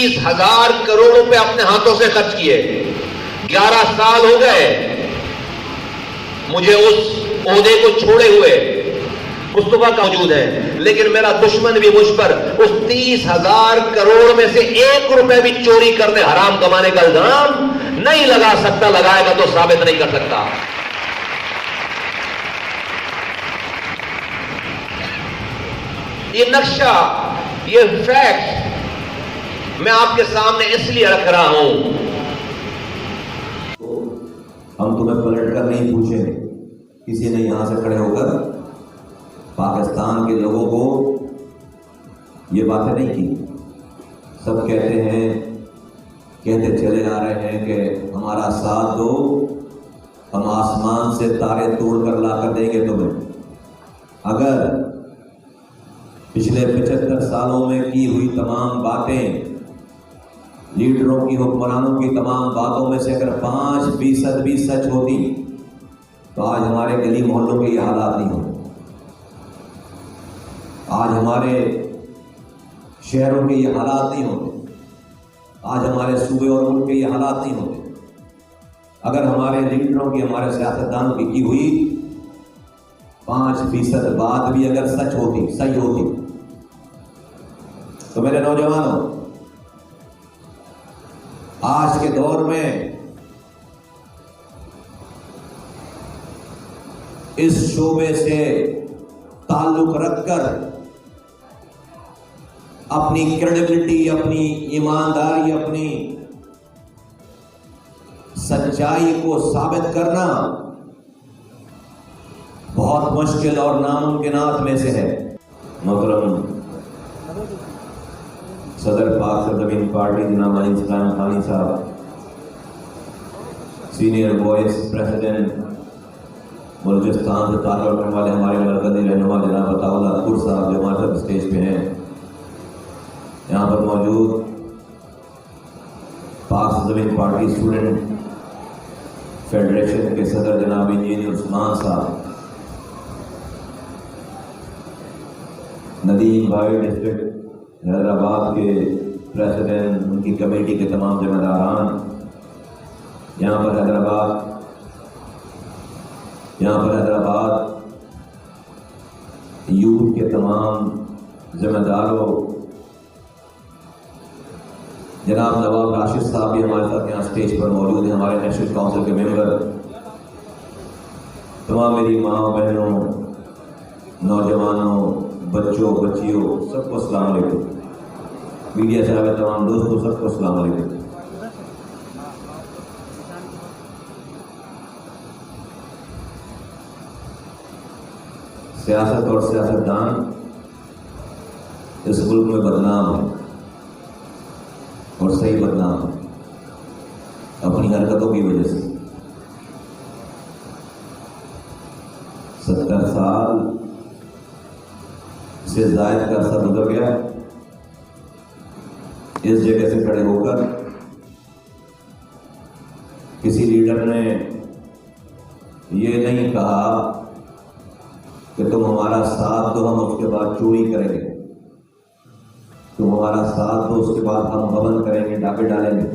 30,000 کروڑ روپے اپنے ہاتھوں سے خرچ کیے. 11 سال ہو گئے مجھے اس عہدے کو چھوڑے ہوئے. مصطفیٰ کا وجود ہے، لیکن میرا دشمن بھی مجھ پر اس 30,000 کروڑ میں سے 1 روپے بھی چوری کرنے حرام کمانے کا الزام نہیں لگا سکتا. لگائے گا تو ثابت نہیں کر سکتا. یہ نقشہ، یہ فیکٹ میں آپ کے سامنے اس لیے رکھ رہا ہوں. ہم تمہیں پلٹ کر نہیں پوچھیں. کسی نے یہاں سے کھڑے ہو کر پاکستان کے لوگوں کو یہ باتیں نہیں کی. سب کہتے ہیں، کہتے چلے آ رہے ہیں کہ ہمارا ساتھ دو، ہم آسمان سے تارے توڑ کر لا کر دیں گے تمہیں. اگر پچھلے 75 سالوں میں کی ہوئی تمام باتیں، لیڈروں کی، حکمرانوں کی تمام باتوں میں سے اگر 5% بھی سچ ہوتی تو آج ہمارے گلی محلوں کے یہ حالات نہیں ہوتے. آج ہمارے شہروں کے یہ حالات نہیں ہوتے. آج ہمارے صوبے اور ملک کے یہ حالات نہیں ہوتے. اگر ہمارے لیڈروں کی، ہمارے سیاستدانوں کی ہوئی 5% بات بھی اگر سچ ہوتی، صحیح ہوتی، تو میرے نوجوانوں، آج کے دور میں اس شعبے سے تعلق رکھ کر اپنی کریڈیبلٹی، اپنی ایمانداری، اپنی سچائی کو ثابت کرنا بہت مشکل اور ناممکنات میں سے ہے. محترم صدر پاک زمین پارٹی جناب علی اسلام خانی صاحب، سینئر وائس پریزیڈنٹ بلوچستان سے تعلق رکھنے والے ہمارے مرکزی رہنما جناب عطا اللہ اکبر صاحب جو ہمارے ساتھ اسٹیج پہ ہیں، یہاں پر موجود پاک زمین پارٹی اسٹوڈنٹ فیڈریشن کے صدر جناب انجینئر عثمان صاحب، ندیم بھائی ڈسٹرکٹ حیدرآباد کے پریزیڈنٹ، ان کی کمیٹی کے تمام ذمہ داران، یہاں پر حیدرآباد یوتھ کے تمام ذمہ داروں، جناب نواب راشد صاحب بھی ہمارے ساتھ یہاں اسٹیج پر موجود ہیں، ہمارے نیشنل کونسل کے ممبر، تمام میری ماں بہنوں، نوجوانوں، بچوں، بچیوں، سب کو السلام علیکم. میڈیا سے آگے تمام دوستوں، سب کو السلام علیکم. سیاست اور سیاستدان اس ملک میں بدنام ہے، اور صحیح بدنام ہے اپنی حرکتوں کی وجہ سے. 70 سال سے زائد کا عرصہ گزر گیا اس جگہ سے کھڑے ہو کر کسی لیڈر نے یہ نہیں کہا کہ تم ہمارا ساتھ دو، ہم اس کے بعد چوری کریں گے، تم ہمارا ساتھ دو، اس کے بعد ہم غبن کریں گے، ڈاکے ڈالیں گے.